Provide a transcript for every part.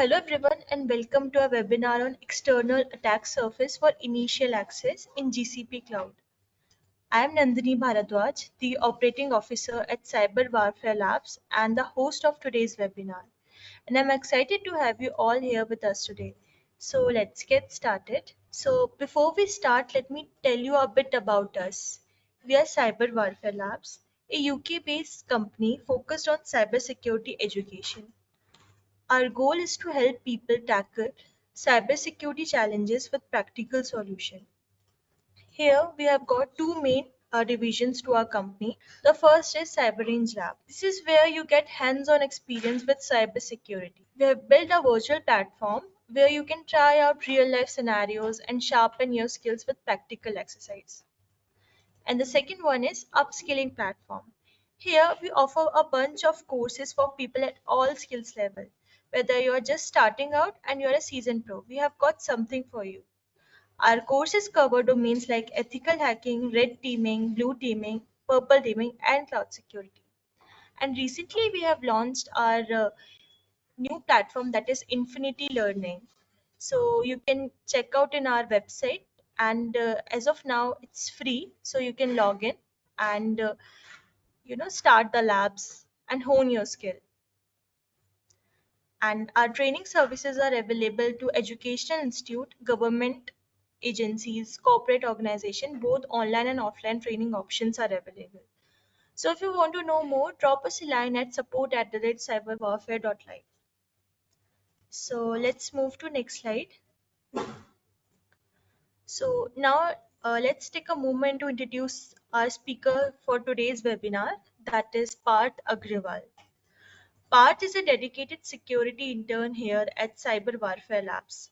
Hello everyone and welcome to a webinar on external attack surface for initial access in GCP Cloud. I am Nandini Bharadwaj, the operating officer at CyberWarFare Labs and the host of today's webinar. And I'm excited to have you all here with us today. So let's get started. So before we start, let me tell you a bit about us. We are CyberWarFare Labs, a UK-based company focused on cybersecurity education. Our goal is to help people tackle cybersecurity challenges with practical solutions. Here we have got two main divisions to our company. The first is CyberRange Lab. This is where you get hands-on experience with cybersecurity. We have built a virtual platform where you can try out real-life scenarios and sharpen your skills with practical exercise. And the second one is upskilling platform. Here we offer a bunch of courses for people at all skills level. Whether you're just starting out and you're a seasoned pro, we have got something for you. Our courses cover domains like ethical hacking, red teaming, blue teaming, purple teaming, and cloud security. And recently we have launched our new platform that is Infinity Learning. So you can check out in our website and as of now it's free. So you can log in and start the labs and hone your skill. And our training services are available to educational institute, government agencies, corporate organization, both online and offline training options are available. So if you want to know more, drop us a line at support@cyberwarfare.live. So let's move to next slide. So now let's take a moment to introduce our speaker for today's webinar, that is Parth Agrawal. Parth is a dedicated security intern here at CyberWarFare Labs,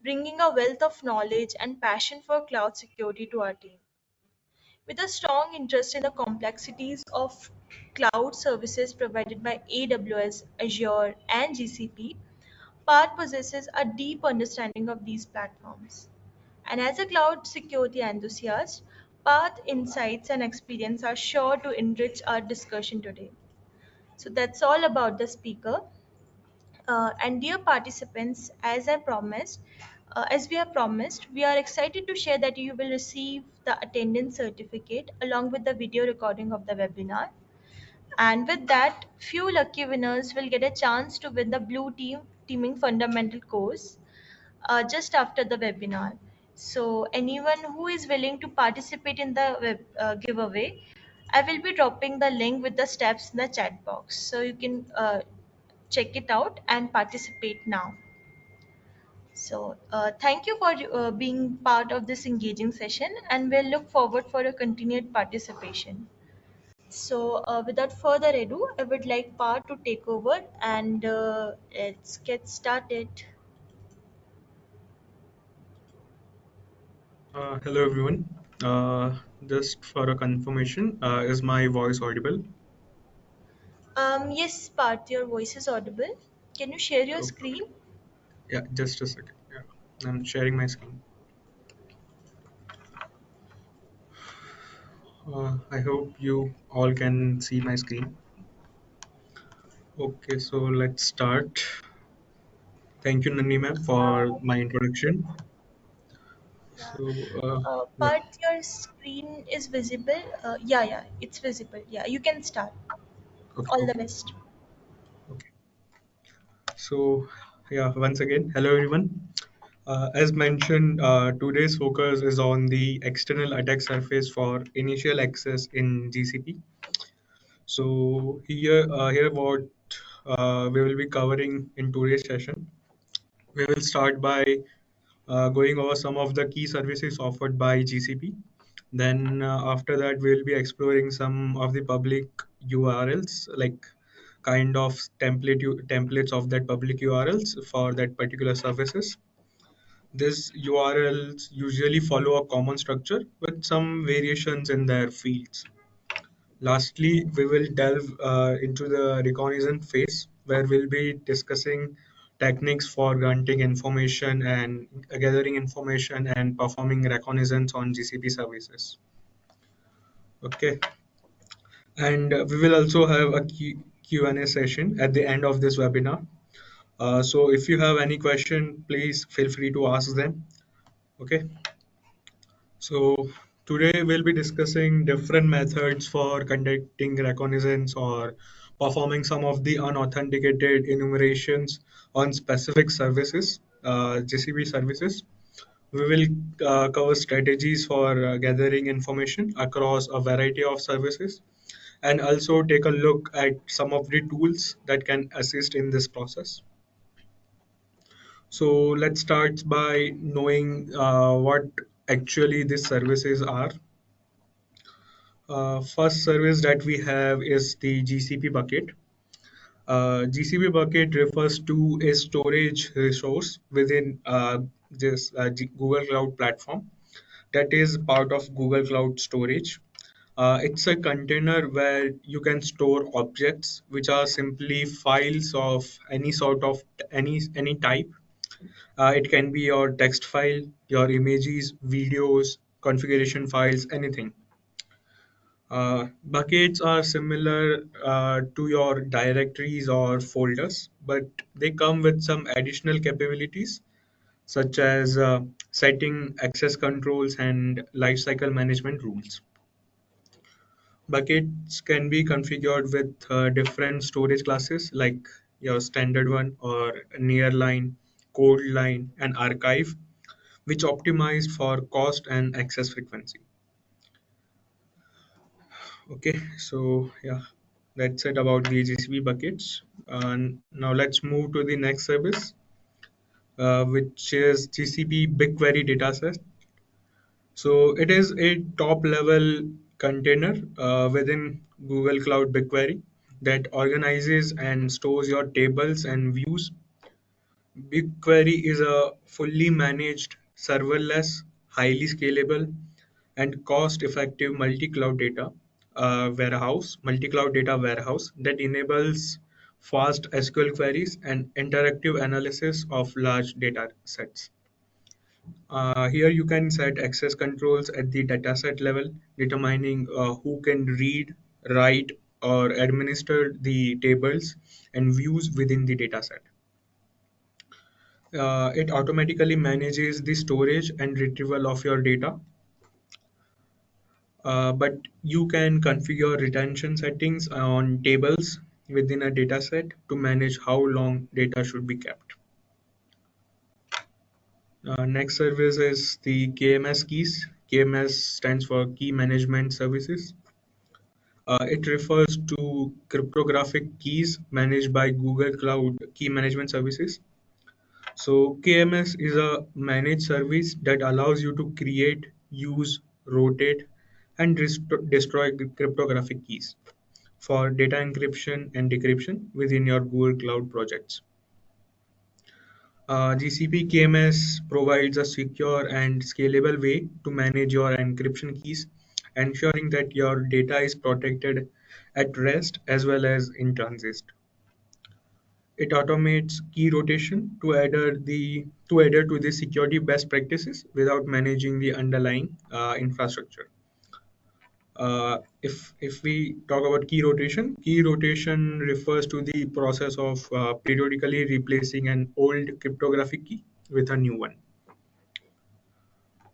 bringing a wealth of knowledge and passion for cloud security to our team. With a strong interest in the complexities of cloud services provided by AWS, Azure, and GCP, Parth possesses a deep understanding of these platforms. And as a cloud security enthusiast, Parth insights and experience are sure to enrich our discussion today. So that's all about the speaker. And dear participants, as we have promised, we are excited to share that you will receive the attendance certificate along with the video recording of the webinar. And with that, few lucky winners will get a chance to win the Blue Teaming Fundamental course just after the webinar. So anyone who is willing to participate in the giveaway, I will be dropping the link with the steps in the chat box. So you can check it out and participate now. So thank you for being part of this engaging session and we'll look forward for your continued participation. So without further ado, I would like Parth to take over and let's get started. Hello everyone. Just for a confirmation, is my voice audible? Yes, Parth, your voice is audible. Can you share your Oh, screen? yeah, just a second. Yeah, I'm sharing my screen. I hope you all can see my screen. Okay, so let's start. Thank you, Nani ma'am, for Uh, my introduction. yeah. So, yeah, Parth, your screen is visible. Yeah, it's visible. Yeah, you can start. okay, All the okay, best. okay. So, yeah, once again, hello everyone. As mentioned, today's focus is on the external attack surface for initial access in GCP. So here what we will be covering in today's session. We will start by going over some of the key services offered by GCP. Then after that, we will be exploring some of the public URLs, like kind of templates of that public URLs for that particular services. These URLs usually follow a common structure with some variations in their fields. Lastly, we will delve into the reconnaissance phase where we'll be discussing techniques for granting information and gathering information and performing reconnaissance on GCP services. Okay, and we will also have a Q&A session at the end of this webinar So if you have any question, please feel free to ask them. Okay. So today we'll be discussing different methods for conducting reconnaissance or performing some of the unauthenticated enumerations on specific services, GCP services. We will cover strategies for gathering information across a variety of services and also take a look at some of the tools that can assist in this process. So let's start by knowing what actually these services are. First service that we have is the GCP bucket. GCP bucket refers to a storage resource within this Google Cloud platform that is part of Google Cloud Storage. It's a container where you can store objects which are simply files of any sort of any type. It can be your text file, your images, videos, configuration files, anything. Buckets are similar to your directories or folders, but they come with some additional capabilities such as setting access controls and lifecycle management rules. Buckets can be configured with different storage classes like your standard one or nearline, cold line, and archive, which optimized for cost and access frequency. Okay, so yeah, that's it about the GCP buckets. And now let's move to the next service, which is GCP BigQuery dataset. So it is a top level container within Google Cloud BigQuery that organizes and stores your tables and views. BigQuery is a fully managed, serverless, highly scalable, and cost-effective multi-cloud data warehouse that enables fast SQL queries and interactive analysis of large data sets. Here you can set access controls at the dataset level, determining who can read, write, or administer the tables and views within the dataset. It automatically manages the storage and retrieval of your data, but you can configure retention settings on tables within a dataset to manage how long data should be kept. Next service is the KMS keys. KMS stands for Key Management Services. It refers to cryptographic keys managed by Google Cloud Key Management Services. So KMS is a managed service that allows you to create, use, rotate, and destroy cryptographic keys for data encryption and decryption within your Google Cloud projects. GCP KMS provides a secure and scalable way to manage your encryption keys, ensuring that your data is protected at rest as well as in transit. It automates key rotation to adhere to the security best practices without managing the underlying infrastructure. If we talk about key rotation refers to the process of periodically replacing an old cryptographic key with a new one.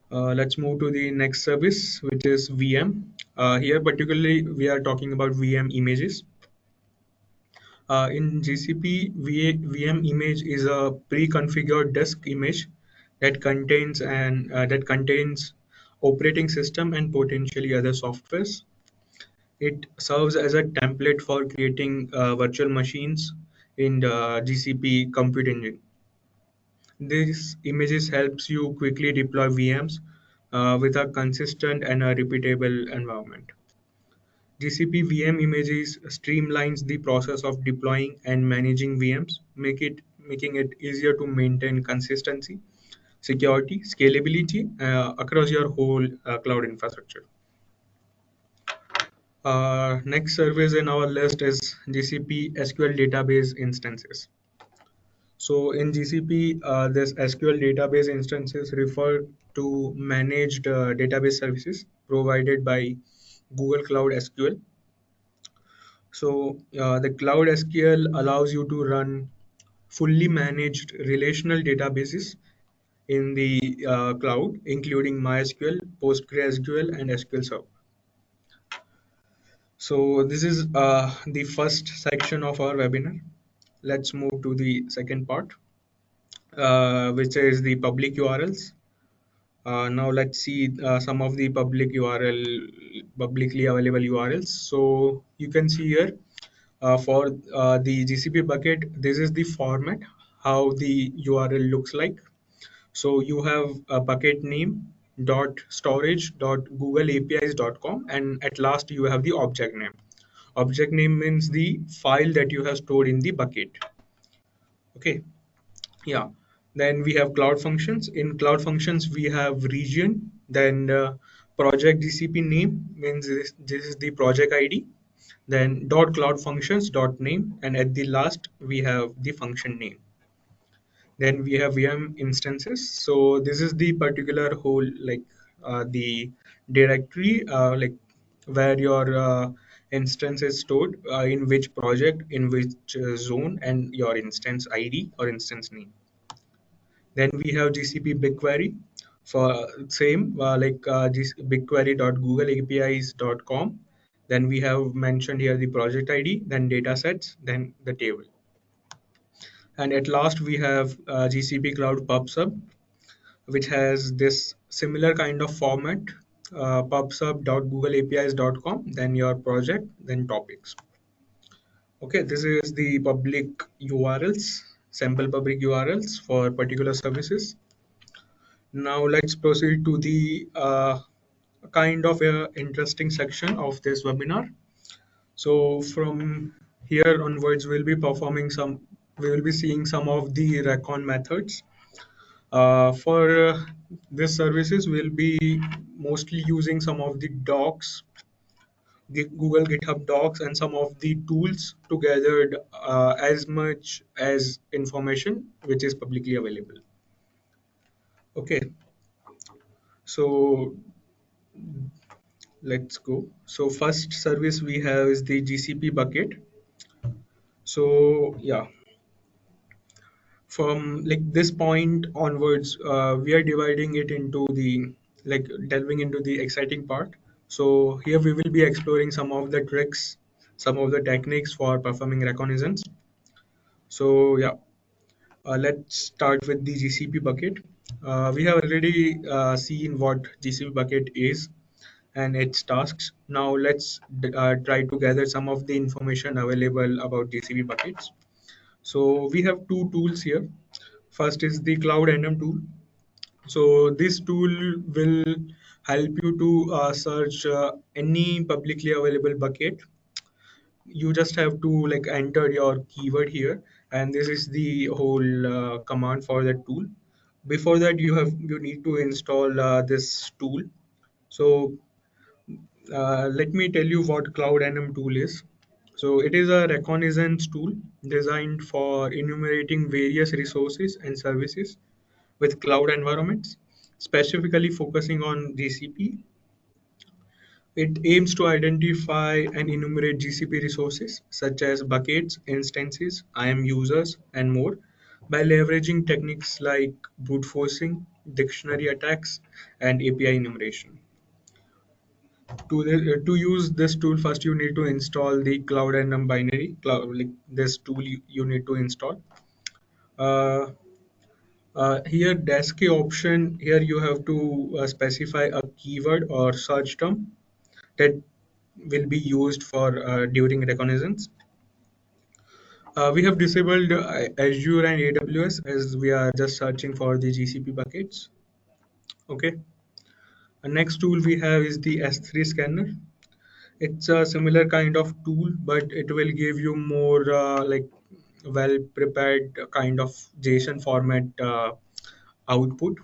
Let's move to the next service, which is VM. Here, particularly, we are talking about VM images. In GCP, VM image is a pre-configured disk image that contains operating system and potentially other softwares. It serves as a template for creating virtual machines in the GCP compute engine. These images helps you quickly deploy VMs with a consistent and a repeatable environment. GCP VM images streamlines the process of deploying and managing VMs, making it easier to maintain consistency, security, scalability across your whole cloud infrastructure. Next service in our list is GCP SQL database instances. So in GCP, this SQL database instances refer to managed database services provided by Google Cloud SQL. So the Cloud SQL allows you to run fully managed relational databases in the cloud, including MySQL, PostgreSQL, and SQL Server. So this is the first section of our webinar. Let's move to the second part, which is the public URLs. Now let's see some of the publicly available URLs. So you can see here for the GCP bucket, this is the format, how the URL looks like. So you have a bucket name dot storage dot google apis dot com, and at last you have the object name. Object name means the file that you have stored in the bucket. Okay, yeah. Then we have cloud functions. In cloud functions, we have region. Then project GCP name means this is the project ID. Then dot cloud functions dot name, and at the last we have the function name. Then we have VM instances. So this is the particular whole, like the directory, like where your instance is stored, in which project, in which zone, and your instance ID or instance name. Then we have GCP BigQuery for same, BigQuery.googleapis.com. Then we have mentioned here the project ID, then datasets, then the table. And at last we have GCP Cloud PubSub, which has this similar kind of format, pubsub.googleapis.com, then your project, then topics. Okay, this is the public URLs, sample public URLs for particular services. Now let's proceed to the kind of interesting section of this webinar. So from here onwards, we will be seeing some of the recon methods. For this services, we'll be mostly using some of the docs, Google GitHub docs, and some of the tools to gather as much as information which is publicly available. Okay, so let's go. So first service we have is the GCP bucket. So yeah, from like this point onwards, we are dividing it into the, like, delving into the exciting part. So here we will be exploring some of the tricks, some of the techniques for performing reconnaissance. So yeah, let's start with the GCP bucket. We have already seen what GCP bucket is and its tasks. Now let's try to gather some of the information available about GCP buckets. So we have two tools here. First is the Cloud NM tool. So this tool will help you to search any publicly available bucket. You just have to like enter your keyword here, and this is the whole command for that tool. Before that, you need to install this tool. So let me tell you what Cloud NM tool is. So it is a reconnaissance tool designed for enumerating various resources and services with cloud environments, specifically focusing on GCP. It aims to identify and enumerate GCP resources such as buckets, instances, IAM users, and more by leveraging techniques like brute forcing, dictionary attacks, and API enumeration. To use this tool, first you need to install the Cloud NM binary. Like this tool you need to install. Uh, Here desk option, here you have to specify a keyword or search term that will be used for during reconnaissance. We have disabled Azure and AWS as we are just searching for the GCP buckets. Okay. The next tool we have is the S3 scanner. It's a similar kind of tool, but it will give you more like well prepared kind of JSON format output.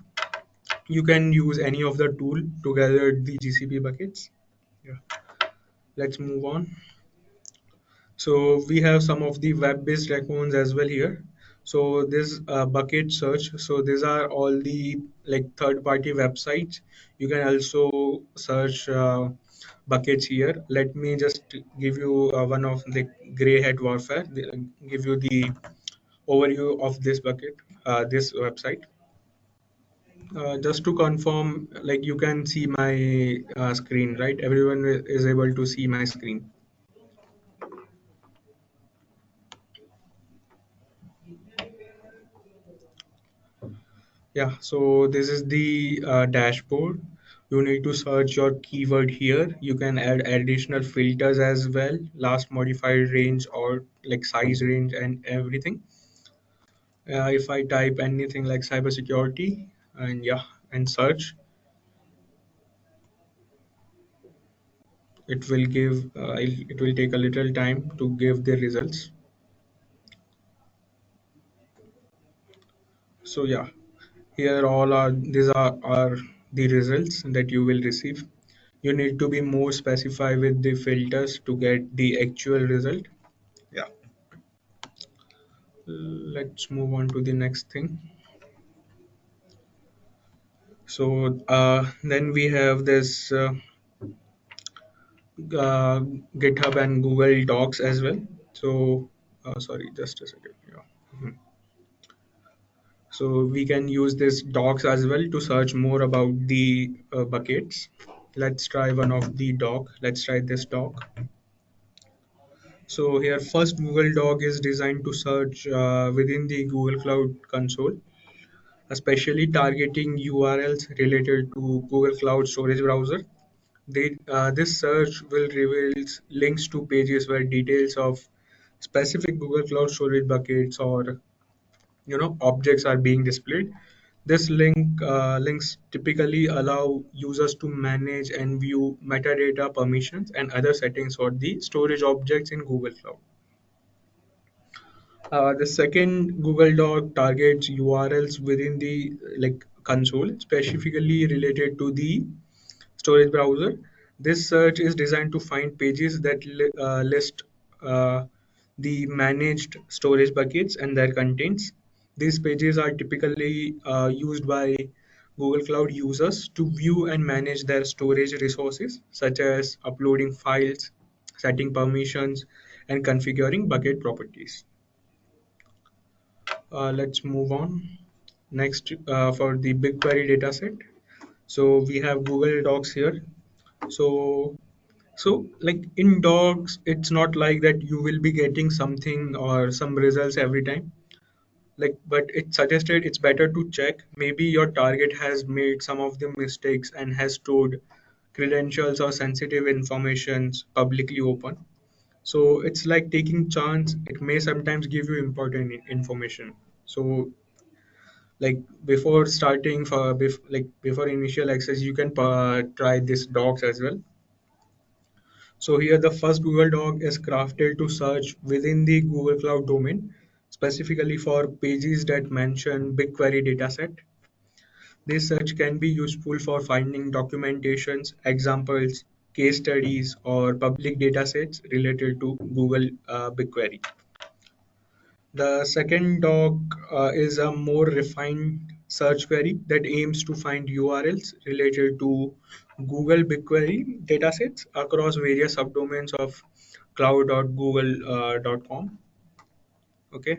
You can use any of the tool to gather the GCP buckets. Yeah. Let's move on. So we have some of the web-based recons as well here. So this bucket search. So these are all the like third-party websites. You can also search buckets here. Let me just give you one of the gray hat warfare. Give you the overview of this bucket, this website. Just to confirm, like you can see my screen, right? Everyone is able to see my screen. Yeah, so this is the dashboard. You need to search your keyword here. You can add additional filters as well, last modified range or like size range and everything. If I type anything like cybersecurity and yeah, and search, it will give, it will take a little time to give the results. So yeah, here all are, are the results that you will receive. You need to be more specified with the filters to get the actual result. Yeah, let's move on to the next thing. So then we have this uh, GitHub and Google Docs as well. So sorry, just a second. Yeah. Mhm. So we can use this docs as well to search more about the buckets. Let's try one of the doc. Let's try this doc. So here, first Google Doc is designed to search within the Google Cloud console, especially targeting URLs related to Google Cloud Storage Browser. This search will reveal links to pages where details of specific Google Cloud Storage buckets or objects are being displayed. This links typically allow users to manage and view metadata permissions and other settings for the storage objects in Google Cloud. The second Google Doc targets URLs within the console, specifically related to the storage browser. This search is designed to find pages that list uh, the managed storage buckets and their contents. These pages are typically used by Google Cloud users to view and manage their storage resources, such as uploading files, setting permissions, and configuring bucket properties. Let's move on. Next, for the BigQuery dataset. So we have Google Docs here. So like in docs, it's not like that you will be getting something or some results every time. Like, but it suggested it's better to check. Maybe your target has made some of the mistakes and has stored credentials or sensitive informations publicly open. So it's like taking chance. It may sometimes give you important information. So like before starting before initial access, you can try this docs as well. So here the first Google Doc is crafted to search within the Google Cloud domain, specifically for pages that mention BigQuery dataset. This search can be useful for finding documentations, examples, case studies, or public datasets related to Google BigQuery. The second doc is a more refined search query that aims to find URLs related to Google BigQuery datasets across various subdomains of cloud.google.com. Okay,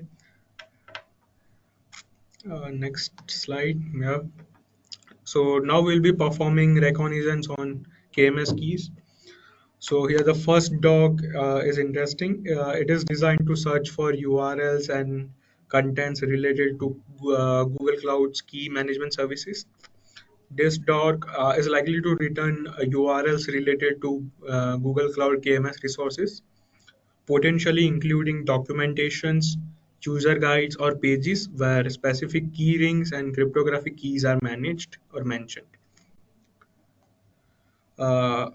next slide. Yeah. So now we'll be performing reconnaissance on KMS keys. So here the first doc is interesting. It is designed to search for URLs and contents related to Google Cloud's key management services. This doc is likely to return URLs related to Google Cloud KMS resources, potentially including documentations, user guides, or pages where specific key rings and cryptographic keys are managed or mentioned. Uh,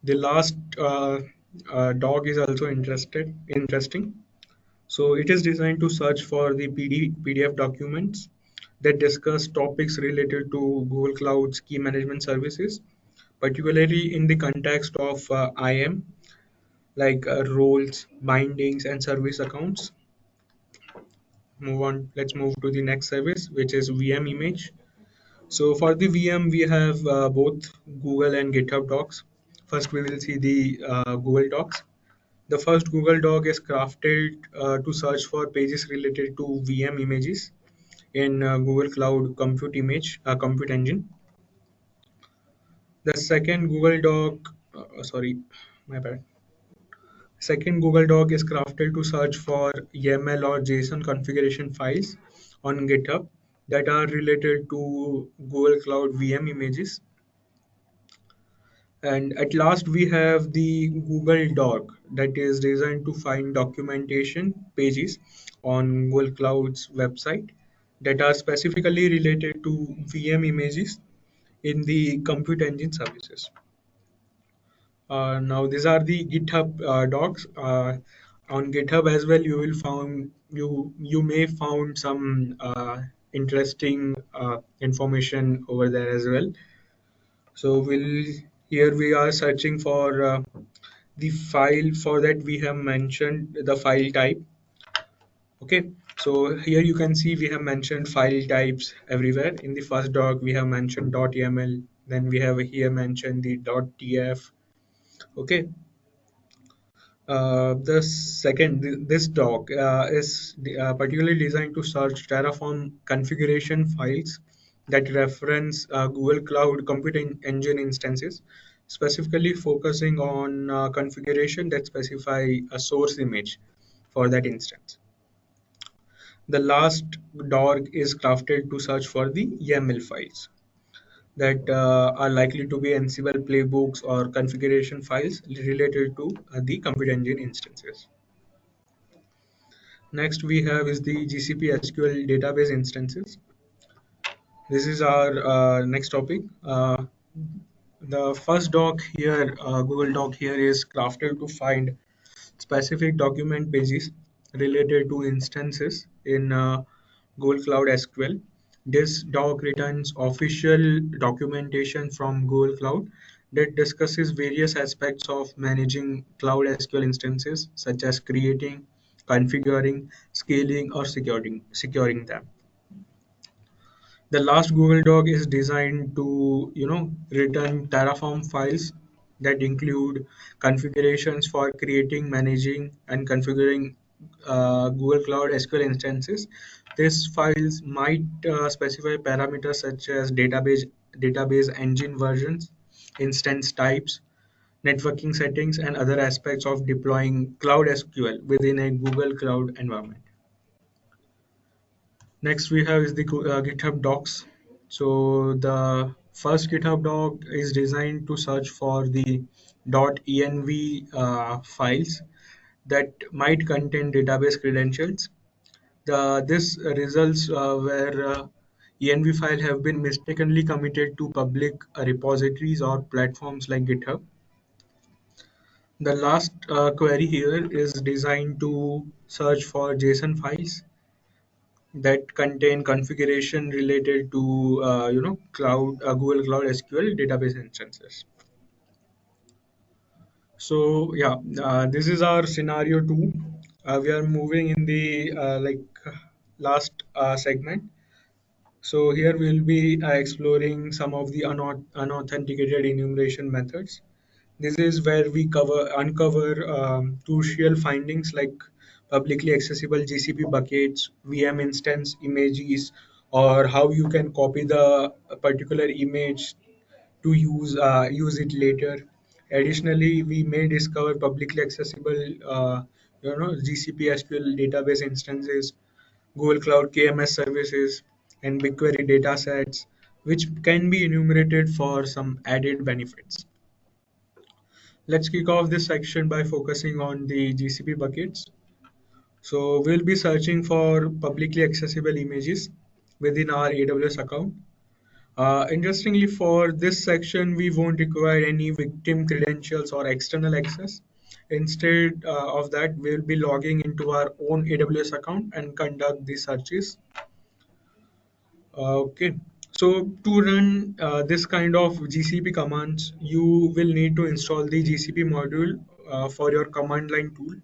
the last dog is also interesting. So it is designed to search for the PDF documents that discuss topics related to Google Cloud's key management services, particularly in the context of IAM, like roles, bindings, and service accounts. Move on. Let's move to the next service, which is VM image. So for the VM, we have both Google and GitHub Docs. First, we will see the Google Docs. The first Google Doc is crafted to search for pages related to VM images in Google Cloud Compute Engine. The second Google Doc, sorry, my bad. Second Google Doc is crafted to search for YAML or JSON configuration files on GitHub that are related to Google Cloud VM images. And at last, we have the Google Doc that is designed to find documentation pages on Google Cloud's website that are specifically related to VM images in the compute engine services. Now these are the GitHub docs. On GitHub as well, you may found some interesting information over there as well. So we'll here we are searching for the file. For that we have mentioned the file type. Okay, so here you can see we have mentioned file types everywhere. In the first doc we have mentioned .yaml, then we have here mentioned the .tf. Okay, this doc is particularly designed to search Terraform configuration files that reference Google Cloud Computing Engine instances, specifically focusing on configuration that specify a source image for that instance. The last doc is crafted to search for the YAML files that are likely to be Ansible playbooks or configuration files related to the Compute Engine instances. Next we have is the GCP SQL database instances. This is our next topic. The first doc here, Google Doc here is crafted to find specific document pages related to instances in Google Cloud SQL. This doc returns official documentation from Google Cloud that discusses various aspects of managing Cloud SQL instances, such as creating, configuring, scaling, or securing them. The last Google Doc is designed to, return Terraform files that include configurations for creating, managing, and configuring Google Cloud SQL instances. These files might specify parameters such as database engine versions, instance types, networking settings, and other aspects of deploying Cloud SQL within a Google Cloud environment. Next we have is the GitHub docs. So the first GitHub doc is designed to search for the .env files that might contain database credentials. This results where env file have been mistakenly committed to public repositories or platforms like GitHub. The last query here is designed to search for JSON files that contain configuration related to cloud Google Cloud SQL database instances. So yeah, this is our scenario two. We are moving in the last segment. So here we'll be exploring some of the unauthenticated enumeration methods. This is where we uncover crucial findings like publicly accessible GCP buckets, VM instance images, or how you can copy the particular image to use it later. Additionally, we may discover publicly accessible GCP SQL database instances, Google Cloud KMS services, and BigQuery datasets, which can be enumerated for some added benefits. Let's kick off this section by focusing on the GCP buckets. So we'll be searching for publicly accessible images within our AWS account. Interestingly, for this section, we won't require any victim credentials or external access. Instead of that, we'll be logging into our own AWS account and conduct the searches. Okay, so to run this kind of GCP commands, you will need to install the GCP module for your command line tool.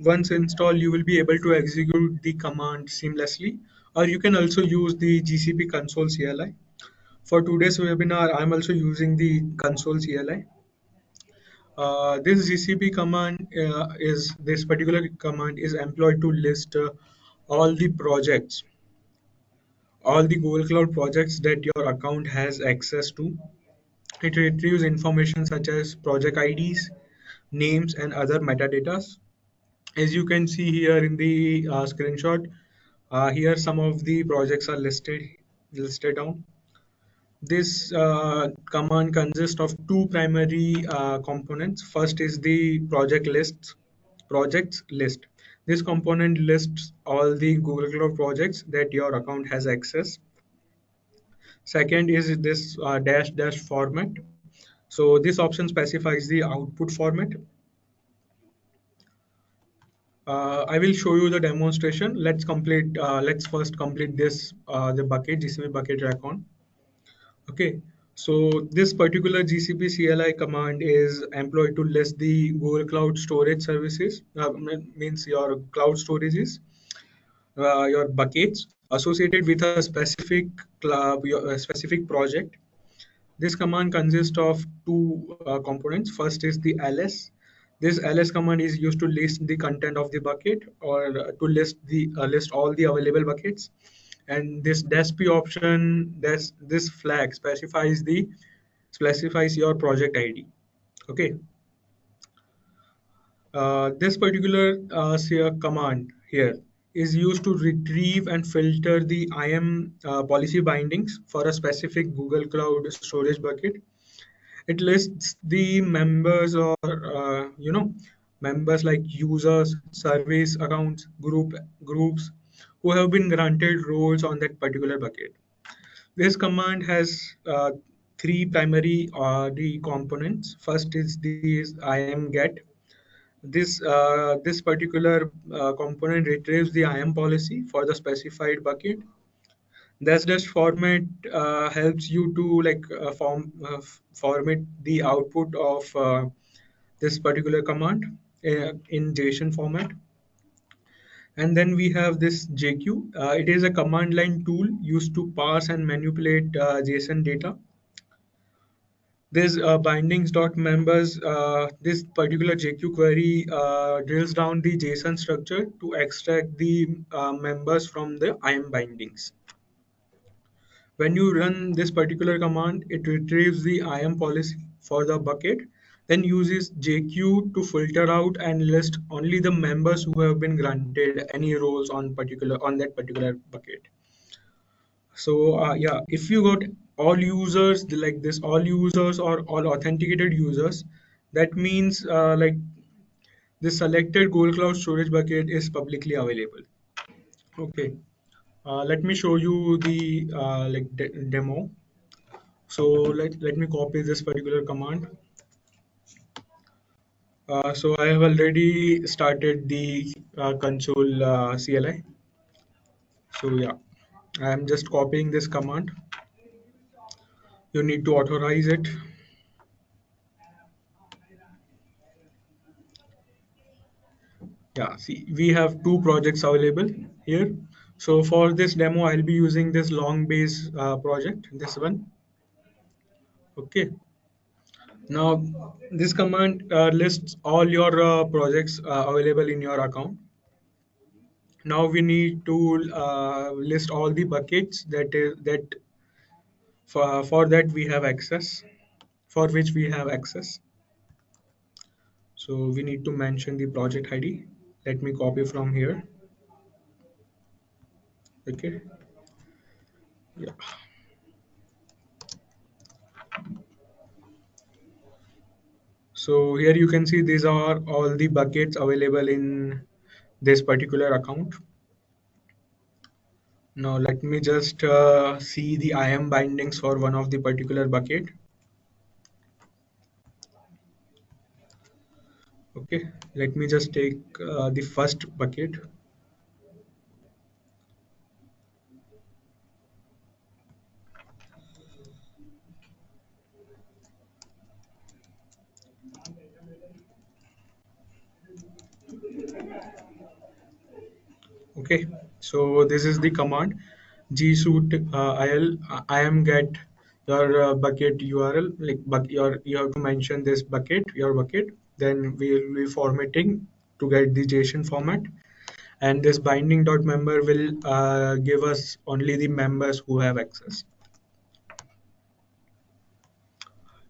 Once installed, you will be able to execute the command seamlessly, or you can also use the GCP console CLI. For today's webinar, I'm also using the console CLI. This GCP command is this particular command is employed to list all the projects, all the Google Cloud projects that your account has access to. It retrieves information such as project IDs, names, and other metadata. As you can see here in the screenshot, here some of the projects are listed down. This command consists of two primary components. First is the projects list. This component lists all the Google Cloud projects that your account has access. Second is this dash dash format. So this option specifies the output format. I will show you the demonstration. Let's first complete this the bucket GCP bucket recon. Okay, so this particular GCP CLI command is employed to list the Google Cloud storage services, means your cloud storages, your buckets associated with a specific project. This command consists of two components. First is the ls. This ls command is used to list the content of the bucket or to list all the available buckets. And this desp option, this flag specifies your project ID. Okay. This particular command here is used to retrieve and filter the IAM policy bindings for a specific Google Cloud storage bucket. It lists the members or members like users, service accounts, groups who have been granted roles on that particular bucket. This command has three primary the components. First is the IAM get. This particular component retrieves the IAM policy for the specified bucket. Dash format helps you to format the output of this particular command in JSON format. And then we have this JQ. It is a command line tool used to parse and manipulate JSON data. This bindings.members, this particular JQ query drills down the JSON structure to extract the members from the IAM bindings. When you run this particular command, it retrieves the IAM policy for the bucket, then uses JQ to filter out and list only the members who have been granted any roles on that particular bucket. So yeah, if you got all users like this, all users or all authenticated users, that means the selected Google Cloud storage bucket is publicly available. Okay, let me show you the demo. So let me copy this particular command. So I have already started the console CLI. So yeah, I am just copying this command. You need to authorize it. Yeah, see, we have two projects available here. So for this demo, I'll be using this long base project, this one. Okay. Now, this command lists all your projects available in your account. Now we need to list all the buckets that for that we have access, for which we have access. So we need to mention the project ID. Let me copy from here. Okay. Yeah. So here you can see these are all the buckets available in this particular account. Now let me just see the IAM bindings for one of the particular bucket. Okay, let me just take the first bucket. Okay, so this is the command gsuit il IAM get your bucket URL, like you have to mention this bucket, your bucket. Then we will be formatting to get the JSON format, and this binding dot member will give us only the members who have access.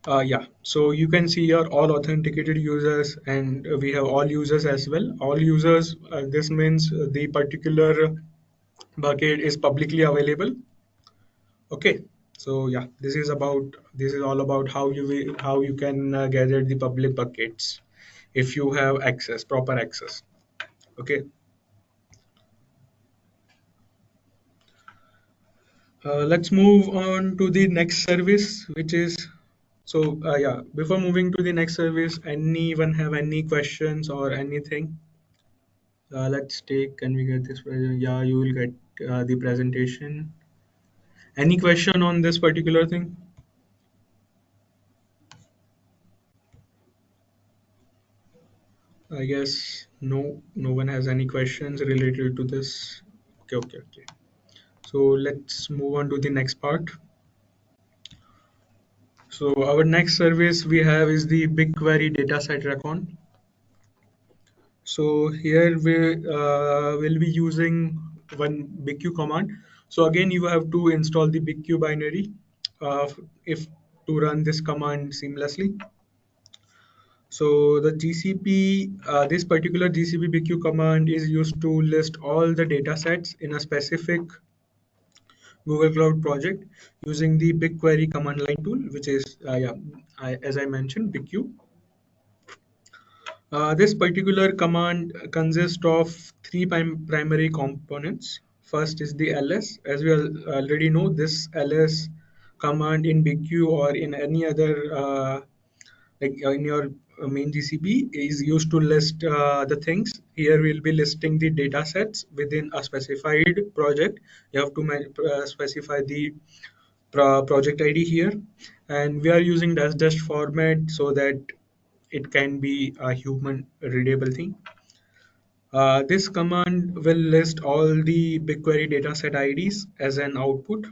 Yeah, so you can see here all authenticated users, and we have all users as well. All users, this means the particular bucket is publicly available. Okay, so yeah, this is all about how you can gather the public buckets if you have access, proper access. Okay, let's move on to the next service, which is yeah. Before moving to the next service, anyone have any questions or anything? Let's take. Can we get this? Yeah, you will get the presentation. Any question on this particular thing? I guess no. No one has any questions related to this. Okay, okay, okay. So let's move on to the next part. So our next service we have is the BigQuery dataset recon. So here we will be using one BigQ command. So again, you have to install the BigQ binary if to run this command seamlessly. So the GCP, this particular GCP BigQ command is used to list all the data sets in a specific Google Cloud project using the BigQuery command line tool, which is, as I mentioned, BigQ. This particular command consists of three primary components. First is the ls. As we already know, this ls command in BigQ or in any other in your main GCP is used to list the things. Here we'll be listing the data sets within a specified project. You have to specify the project ID here, and we are using dash dash format so that it can be a human readable thing. This command will list all the BigQuery dataset IDs as an output.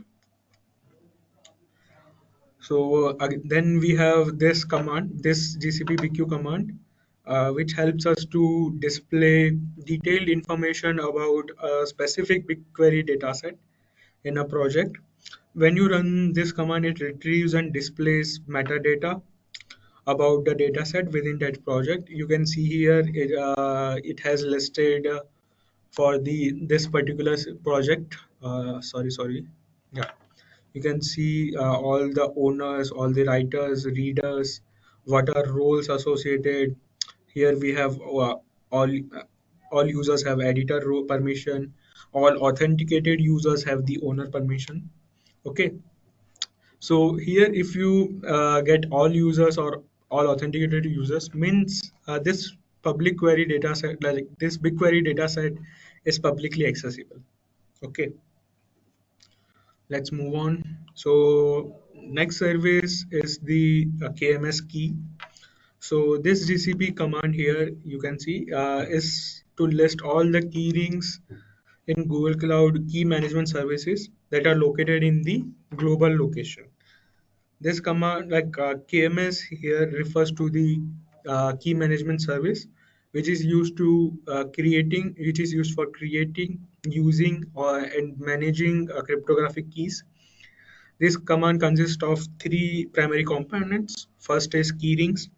So then we have this command, this GCP BQ command, which helps us to display detailed information about a specific BigQuery dataset in a project. When you run this command, it retrieves and displays metadata about the dataset within that project. You can see here it has listed for the this particular project. Sorry. Yeah, you can see all the owners, all the writers, readers, what are roles associated. Here we have all users have editor permission. All authenticated users have the owner permission. Okay, so here if you get all users or all authenticated users means this public query data set, like this BigQuery data set, is publicly accessible. Okay, let's move on. So next service is the KMS key. So this GCP command here you can see is to list all the key rings in Google Cloud key management services that are located in the global location. This command, like KMS here, refers to the key management service, which is used for creating, using, or and managing cryptographic keys. This command consists of three primary components. First is keyrings.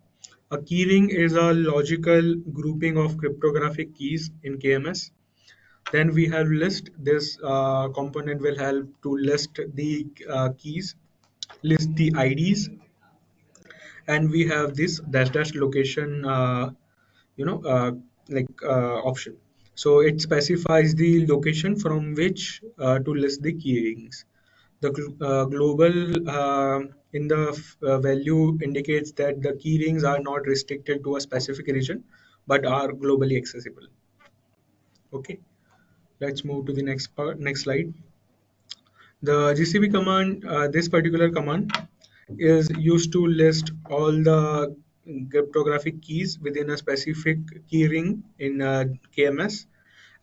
A keyring is a logical grouping of cryptographic keys in KMS. Then we have list. This component will help to list the keys, list the IDs, and we have this dash dash location you know uh, option. So it specifies the location from which to list the keyrings. The global in the value indicates that the keyrings are not restricted to a specific region but are globally accessible. Okay, let's move to the next slide. The GCP command, this particular command is used to list all the cryptographic keys within a specific key ring in KMS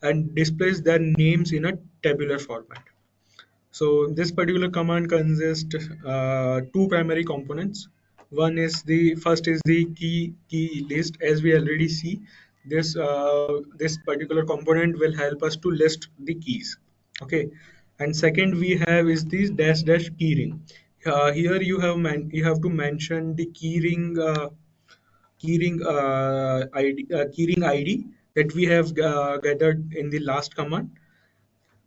and displays their names in a tabular format. So this particular command consists two primary components. One is the first is the key list. As we already see, this particular component will help us to list the keys. Okay, and second we have is this dash dash keyring. Here you have to mention the keyring ID that we have gathered in the last command,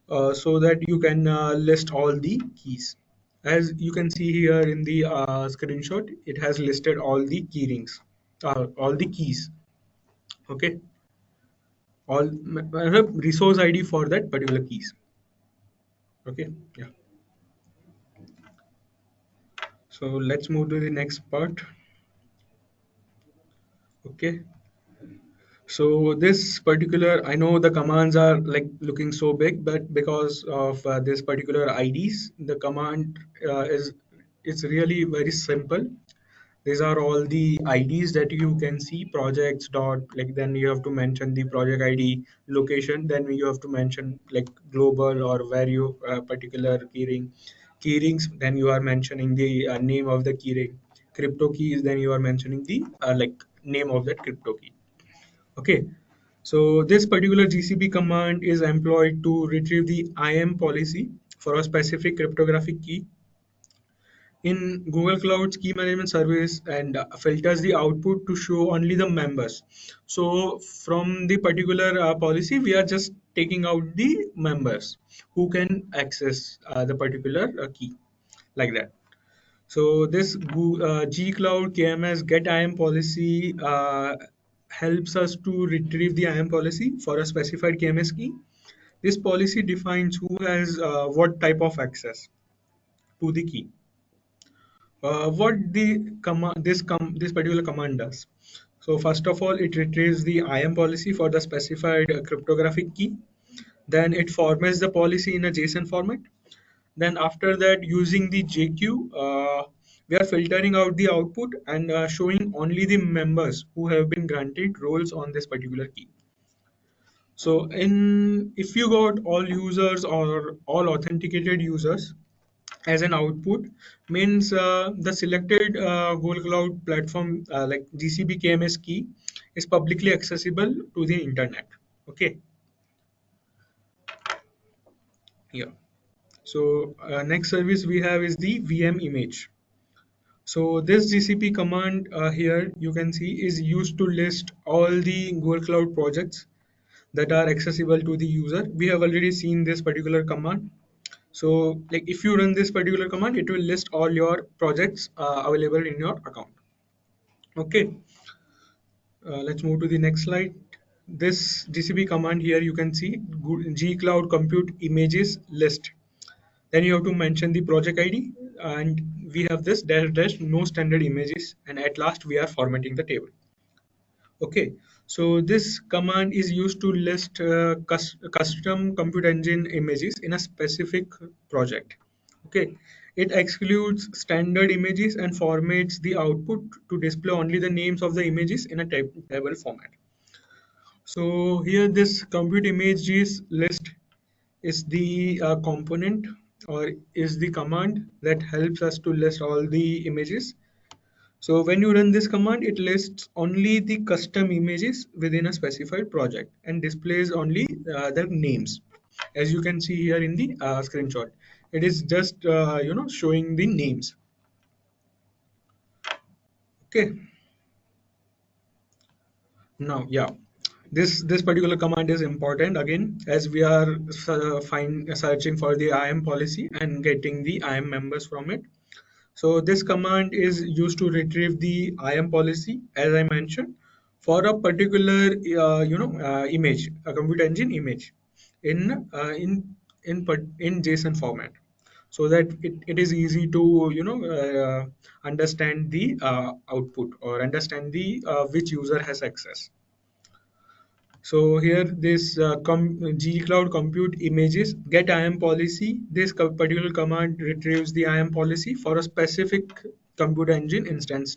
so that you can list all the keys. As you can see here in the screenshot, it has listed all the key rings, all the keys. Okay, all resource ID for that particular keys. Okay, yeah. So let's move to the next part. Okay, so this particular, I know the commands are like looking so big, but because of this particular IDs, the command is it's really very simple. These are all the IDs that you can see, projects dot, like then you have to mention the project ID, location, then you have to mention like global or where you particular keyrings, then you are mentioning the name of the keyring, crypto keys, then you are mentioning the like name of that crypto key. Okay, so this particular GCP command is employed to retrieve the IAM policy for a specific cryptographic key in Google Cloud's key management service, and filters the output to show only the members. So from the particular policy, we are just taking out the members who can access the particular key, like that. So this G Cloud KMS get IAM policy helps us to retrieve the IAM policy for a specified KMS key. This policy defines who has what type of access to the key. What this particular command does. So first of all, it retrieves the IAM policy for the specified cryptographic key. Then it formats the policy in a JSON format. Then after that, using the JQ, we are filtering out the output and showing only the members who have been granted roles on this particular key. So in if you got all users or all authenticated users as an output, means the selected Google Cloud platform like GCP KMS key is publicly accessible to the internet. Okay, yeah. So next service we have is the VM image. So this GCP command here you can see is used to list all the Google Cloud projects that are accessible to the user. We have already seen this particular command. So like if you run this particular command, it will list all your projects available in your account. Okay, let's move to the next slide. This GCP command here you can see G Cloud Compute Images list. Then you have to mention the project ID, and we have this dash dash no standard images, and at last we are formatting the table. Okay, so this command is used to list custom compute engine images in a specific project. Okay, it excludes standard images and formats the output to display only the names of the images in a table format. So here this compute images list is the component or is the command that helps us to list all the images. So when you run this command, it lists only the custom images within a specified project and displays only their names. As you can see here in the screenshot, it is just showing the names. Okay. Now, yeah, this particular command is important again as we are searching for the IAM policy and getting the IAM members from it. So this command is used to retrieve the IAM policy, as I mentioned, for a particular image, a compute engine image, in in JSON format, so that it is easy to understand the output or understand the which user has access. So here this G Cloud Compute Images get IAM policy. This particular command retrieves the IAM policy for a specific compute engine instance.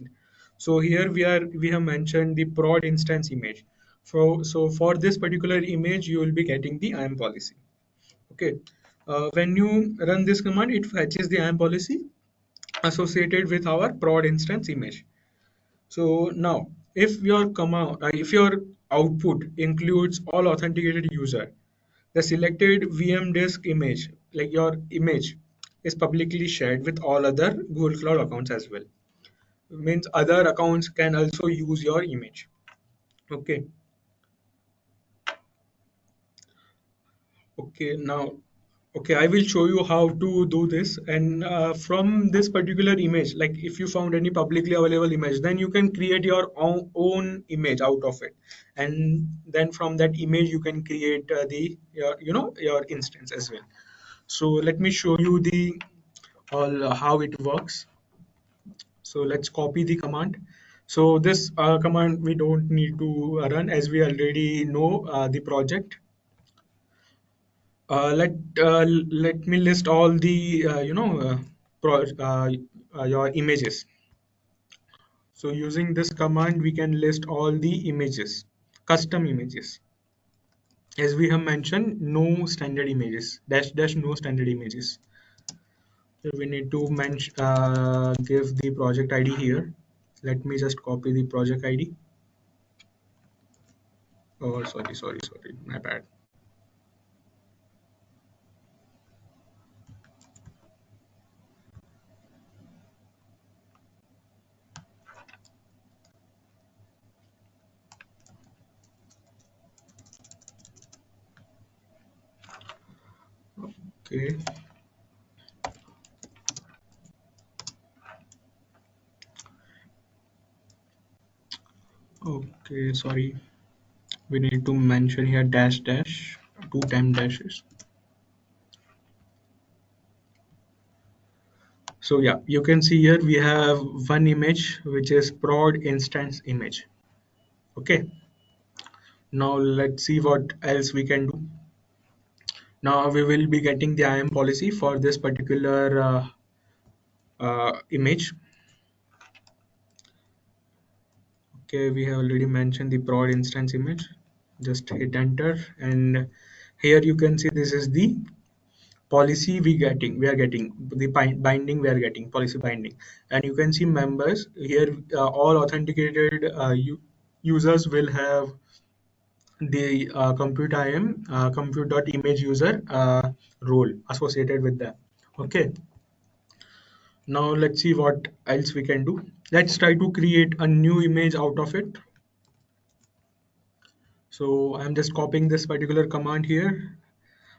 So here we have mentioned the prod instance image. So for this particular image, you will be getting the IAM policy. Okay. When you run this command, it fetches the IAM policy associated with our prod instance image. So now, if your output includes all authenticated user, the selected VM disk image, like your image, is publicly shared with all other Google Cloud accounts as well. Means other accounts can also use your image. Okay. Okay, now, okay, I will show you how to do this. And from this particular image, like if you found any publicly available image, then you can create your own image out of it. And then from that image, you can create your instance as well. So let me show you the all how it works. So let's copy the command. So this command we don't need to run as we already know the project. Let me list all the your images. So using this command, we can list all the images, custom images. As we have mentioned, no standard images, dash dash no standard images. So we need to give the project ID here. Let me just copy the project ID. Oh, sorry, my bad. Okay, okay, sorry. We need to mention here dash dash, two time dashes. So yeah, you can see here we have one image which is prod instance image. Okay, now let's see what else we can do. Now we will be getting the IAM policy for this particular image. Okay, we have already mentioned the prod instance image. Just hit enter, and here you can see this is the policy we are getting the binding, we are getting policy binding. And you can see members here, all authenticated users will have the compute IAM compute.image user role associated with them. Okay, now let's see what else we can do. Let's try to create a new image out of it. So I'm just copying this particular command here.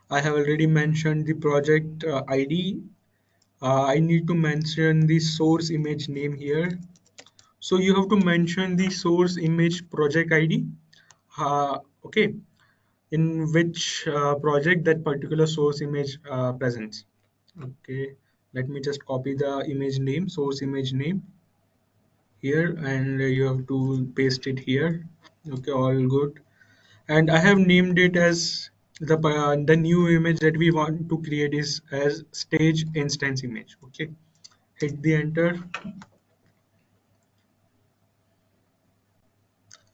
I have already mentioned the project ID. I need to mention the source image name here. So you have to mention the source image project ID. Okay, in which project that particular source image presents. Okay, let me just copy the image name, source image name here, and you have to paste it here. Okay, all good. And I have named it as the new image that we want to create is as stage instance image. Okay, hit the enter.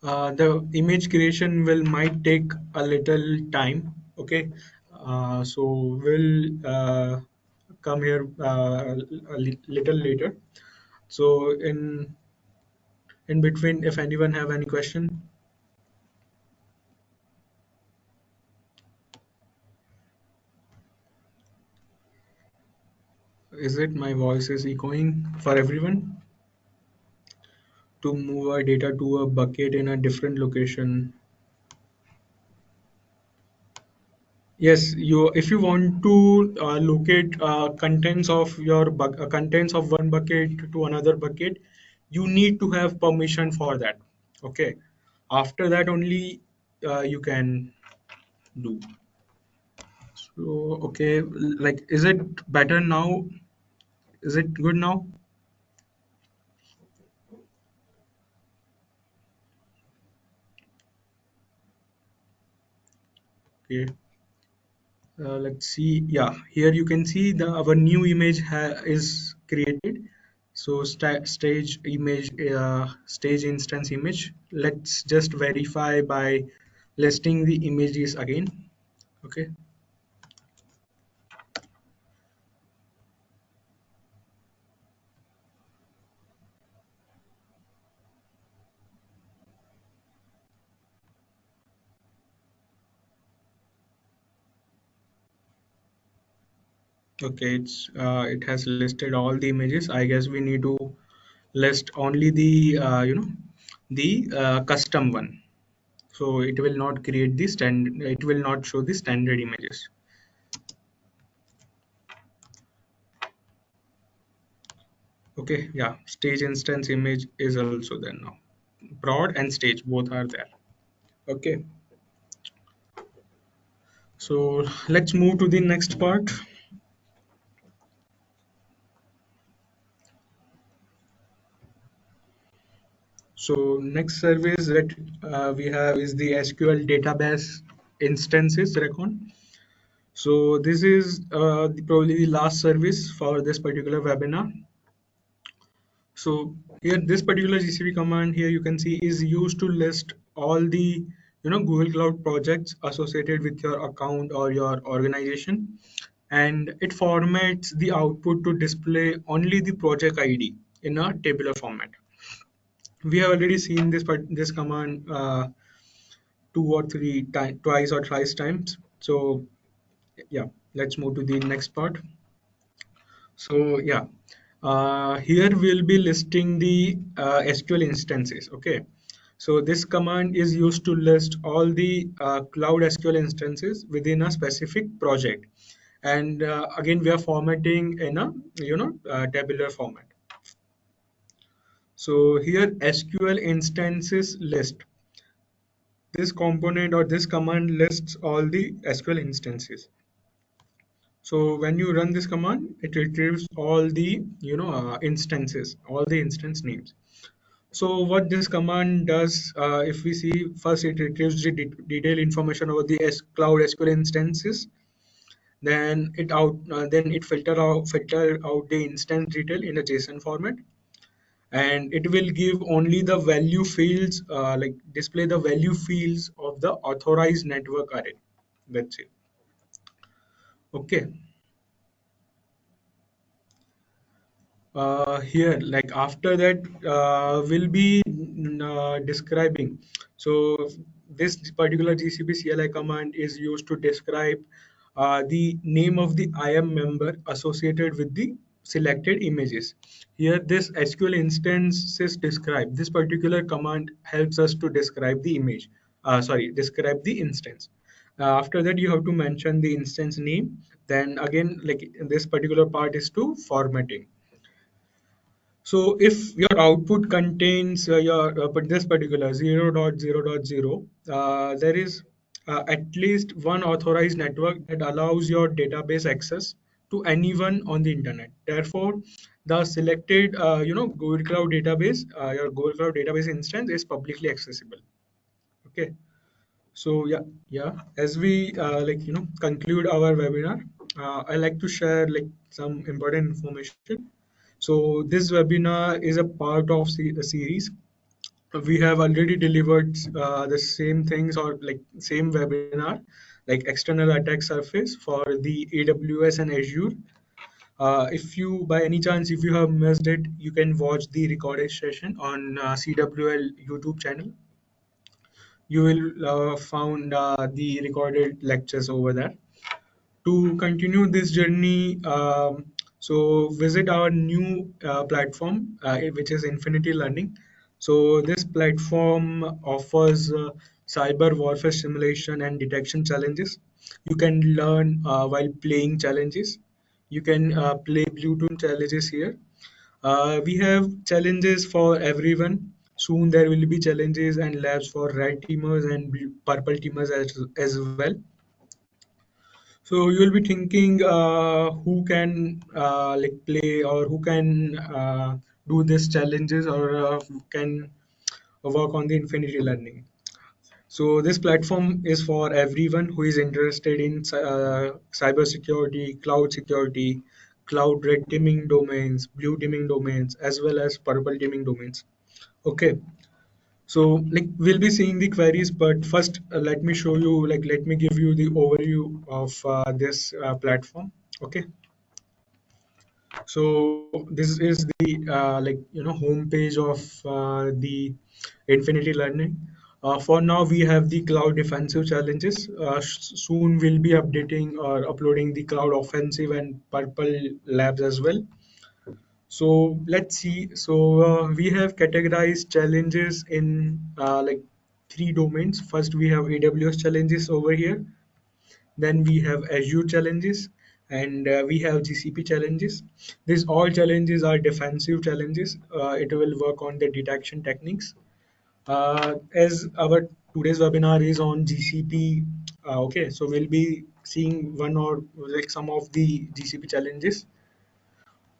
The image creation will might take a little time. Okay, so we'll come here little later. So in between, if anyone have any question. Is it my voice is echoing for everyone? To move our data to a bucket in a different location. Yes, you if you want to locate contents of one bucket to another bucket, you need to have permission for that. Okay, after that only you can do. So okay, like is it better now? Is it good now? Okay. Let's see. Yeah, here you can see the our new image is created. So stage image, stage instance image. Let's just verify by listing the images again. Okay. Okay, it has listed all the images. I guess we need to list only the the custom one. So it will not create the stand. It will not show the standard images. Okay, yeah. Stage instance image is also there now. Prod and stage both are there. Okay, so let's move to the next part. So next service that we have is the SQL database instances recon. So this is probably the last service for this particular webinar. So here, this particular GCP command here you can see is used to list all the Google Cloud projects associated with your account or your organization, and it formats the output to display only the project ID in a tabular format. We have already seen this command two or three times, twice or thrice times. So yeah, let's move to the next part. So yeah, here we'll be listing the SQL instances. Okay, so this command is used to list all the cloud SQL instances within a specific project, and again we are formatting in a tabular format. So here SQL instances list. This component or this command lists all the SQL instances. So when you run this command, it retrieves all the instances, all the instance names. So what this command does, if we see first, it retrieves the detailed information about the cloud SQL instances. Then it filter out the instance detail in a JSON format, and it will give only the value fields, like display the value fields of the authorized network array. That's it. Okay. Here like after that we'll be describing. So this particular GCP CLI command is used to describe the name of the IAM member associated with the selected images. Here this SQL instance is described. This particular command helps us to describe the image, describe the instance. After that you have to mention the instance name. Then again, like this particular part is to formatting. So if your output contains but this particular 0.0.0, there is at least one authorized network that allows your database access to anyone on the internet. Therefore, the selected Google Cloud database, your Google Cloud database instance is publicly accessible. Okay. So yeah. As we conclude our webinar, I like to share like some important information. So this webinar is a part of the series. We have already delivered the same things or like same webinar, like external attack surface for the AWS and Azure. If you, by any chance, if you have missed it, you can watch the recorded session on CWL YouTube channel. You will found the recorded lectures over there. To continue this journey, so visit our new platform, which is Infinity Learning. So this platform offers cyber warfare simulation and detection challenges. You can learn while playing challenges. You can play Bluetooth challenges here. We have challenges for everyone. Soon there will be challenges and labs for red teamers and purple teamers as well. So you'll be thinking who can like play or who can do these challenges or who can work on the infinity learning. So this platform is for everyone who is interested in cybersecurity, cloud security, cloud red teaming domains, blue teaming domains, as well as purple teaming domains. Okay. So like we'll be seeing the queries, but first let me show you, like let me give you the overview of this platform. Okay. So this is the home page of the Infinity Learning. For now, we have the cloud defensive challenges. Soon we'll be updating or uploading the cloud offensive and purple labs as well. So let's see. We have categorized challenges in like three domains. First, we have AWS challenges over here. Then we have Azure challenges, and we have GCP challenges. These all challenges are defensive challenges. It will work on the detection techniques. As our today's webinar is on GCP, okay, so we'll be seeing one or like some of the GCP challenges.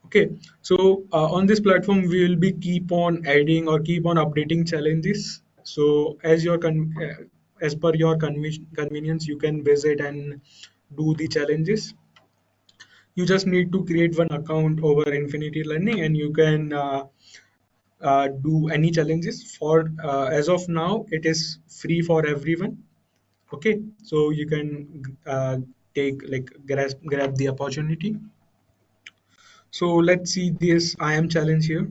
Okay, so on this platform we will be keep on adding or keep on updating challenges. So as per your convenience, you can visit and do the challenges. You just need to create one account over Infinity Learning, and you can do any challenges. For as of now, it is free for everyone. Okay, so you can take like grab the opportunity. So let's see this IAM challenge here.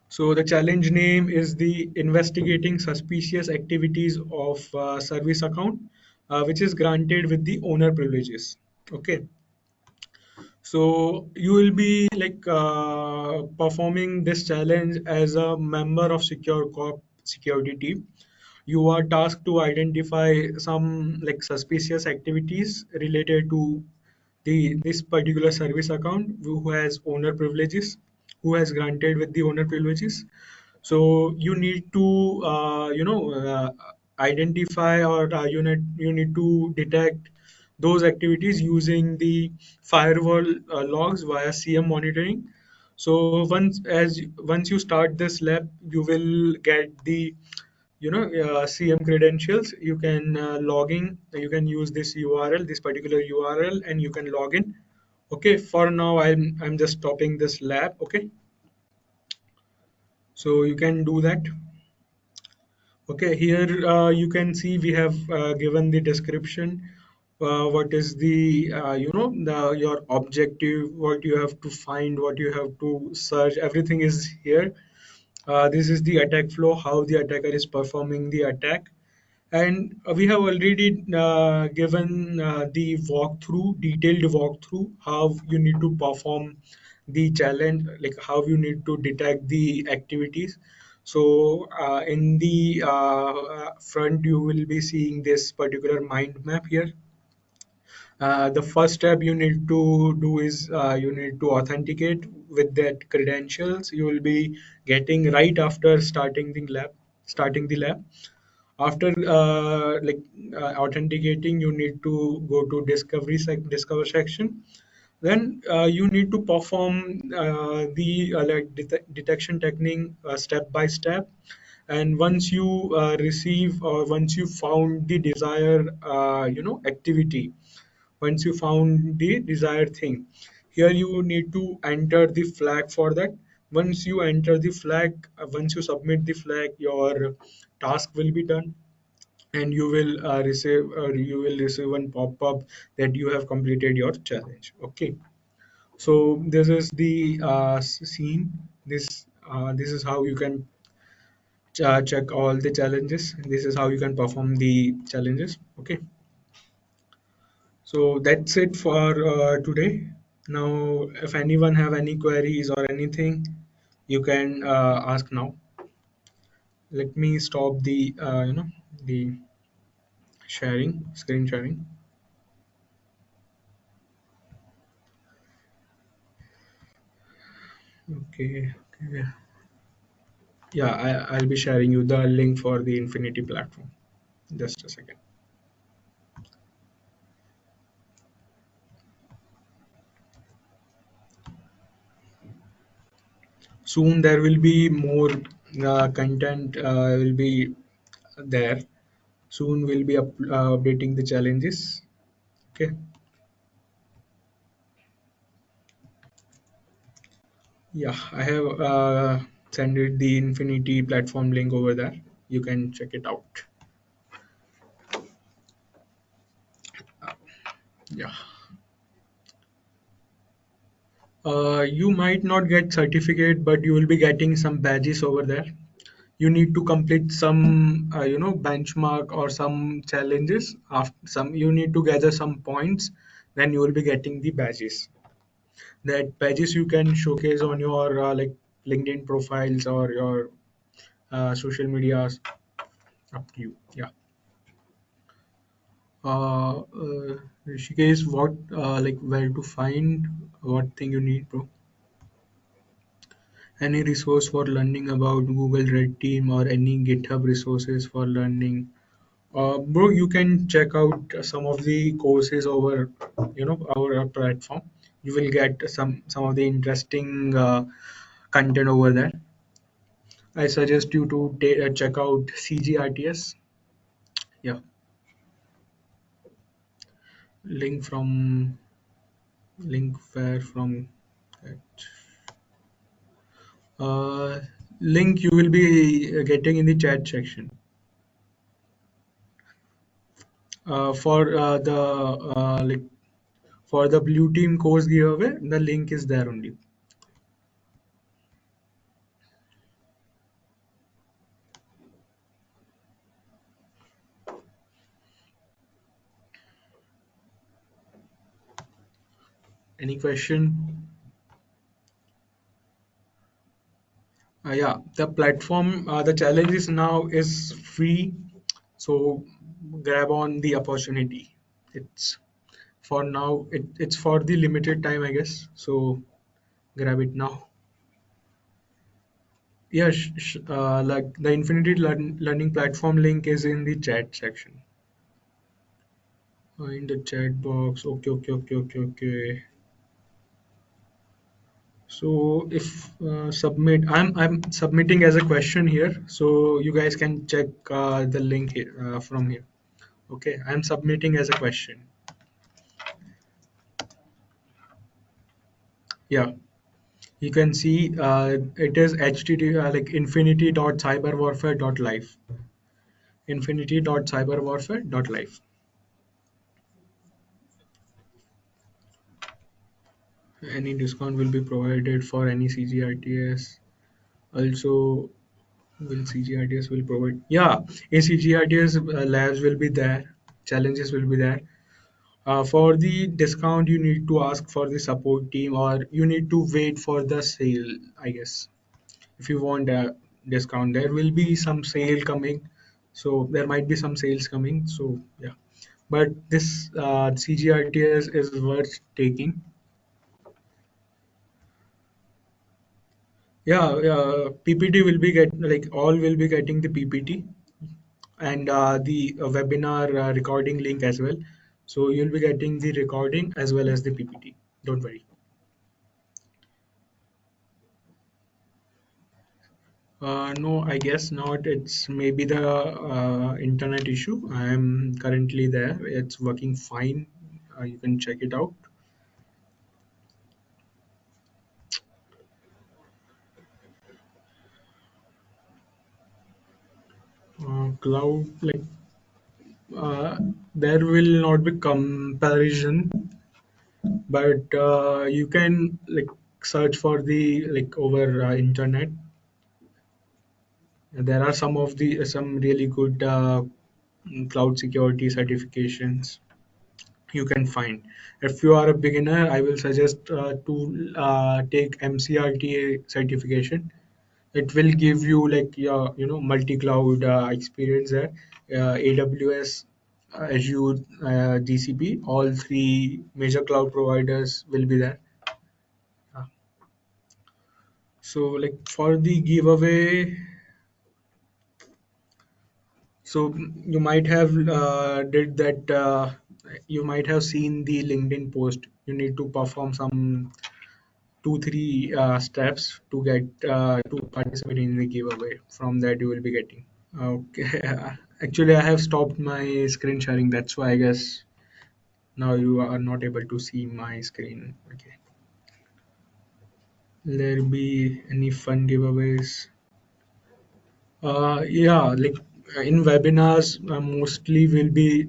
So the challenge name is the investigating suspicious activities of service account, which is granted with the owner privileges. Okay, so you will be like performing this challenge as a member of Secure Corp security team. You are tasked to identify some like suspicious activities related to the this particular service account who has owner privileges, who has granted with the owner privileges. So you need to identify or you need to detect those activities using the firewall logs via CM monitoring. So once you start this lab, you will get the CM credentials. You can logging. You can use this URL, this particular URL, and you can log in. Okay, for now I'm just stopping this lab. Okay, so you can do that. Okay, here you can see we have given the description. What is the your objective? What you have to find? What you have to search? Everything is here. This is the attack flow. How the attacker is performing the attack, and we have already given the walkthrough, detailed walkthrough, how you need to perform the challenge, like how you need to detect the activities. So in the front, you will be seeing this particular mind map here. The first step you need to do is you need to authenticate with that credentials you will be getting right after starting the lab. After authenticating, you need to go to discover section. Then you need to perform the detection technique step by step. And once you receive or once you found the desired activity, once you found the desired thing, here you need to enter the flag for that. Once you enter the flag, once you submit the flag, your task will be done, and you will receive one pop-up that you have completed your challenge. Okay, so this is the scene. This is how you can check all the challenges. This is how you can perform the challenges. Okay, so that's it for today. Now, if anyone have any queries or anything, you can ask now. Let me stop the the screen sharing. Okay, okay. Yeah, I'll be sharing you the link for the Infinity platform. Just a second. Soon there will be more content will be there. Soon we'll be updating the challenges. Okay. Yeah, I have sent it the Infinity platform link over there. You can check it out. Yeah. You might not get certificate, but you will be getting some badges over there. you need to complete some benchmark or some challenges. After some, you need to gather some points, then you will be getting the badges. That badges you can showcase on your like LinkedIn profiles or your social medias. Up to you. Yeah. Rishikesh, what like where to find what thing you need, bro? Any resource for learning about Google Red Team or any GitHub resources for learning? Bro, you can check out some of the courses over, our platform. You will get some of the interesting content over there. I suggest you to check out CGRTS. Yeah, link from link where from that. Uh, Link you will be getting in the chat section. For the like for the blue team course giveaway, the link is there only. Any question? Yeah, the platform, the challenge is now is free, so grab on the opportunity. It's for now. It's for the limited time, I guess. So grab it now. Yeah, like the Infinity Learning Platform link is in the chat section. In the chat box. Okay, okay, okay, okay, okay. So if I'm submitting as a question here, so you guys can check the link here, from here. Okay, I'm submitting as a question. Yeah, you can see it is http like infinity.cyberwarfare.live. Infinity.cyberwarfare.live. Any discount will be provided for any CGRTS. Also, will CGRTS will provide? Yeah, in CGRTS labs will be there. Challenges will be there. For the discount, you need to ask for the support team, or you need to wait for the sale, I guess. If you want a discount, there will be some sale coming. So there might be some sales coming. So yeah, but this CGRTS is worth taking. Yeah, PPT will be get like all will be getting the PPT and the webinar recording link as well. So you'll be getting the recording as well as the PPT. Don't worry. No, I guess not. It's maybe the internet issue. I'm currently there. It's working fine. You can check it out. Cloud, like there will not be comparison, but you can like search for the like over internet. There are some really good cloud security certifications you can find. If you are a beginner, I will suggest to take MCRTA certification. It will give you like your multi-cloud experience there. AWS, Azure, GCP, all three major cloud providers will be there. Uh, So like for the giveaway, so you might have did that. You might have seen the LinkedIn post. You need to perform some 2 3 steps to get to participate in the giveaway. From that, you will be getting. Okay. Actually, I have stopped my screen sharing. That's why I guess now you are not able to see my screen. Okay. Will there be any fun giveaways? Yeah, like in webinars, mostly we'll be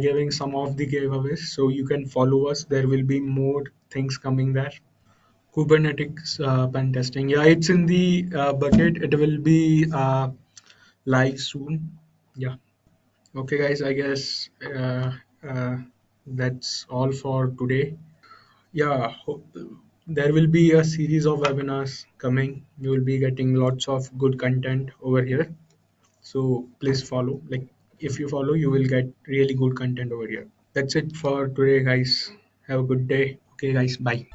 giving some of the giveaways. So you can follow us. There will be more things coming there. Kubernetes pen testing. Yeah, it's in the bucket. It will be live soon. Yeah. Okay, guys. I guess that's all for today. Yeah, there will be a series of webinars coming. You will be getting lots of good content over here. So please follow. Like if you follow, you will get really good content over here. That's it for today, guys. Have a good day. Okay, guys. Bye.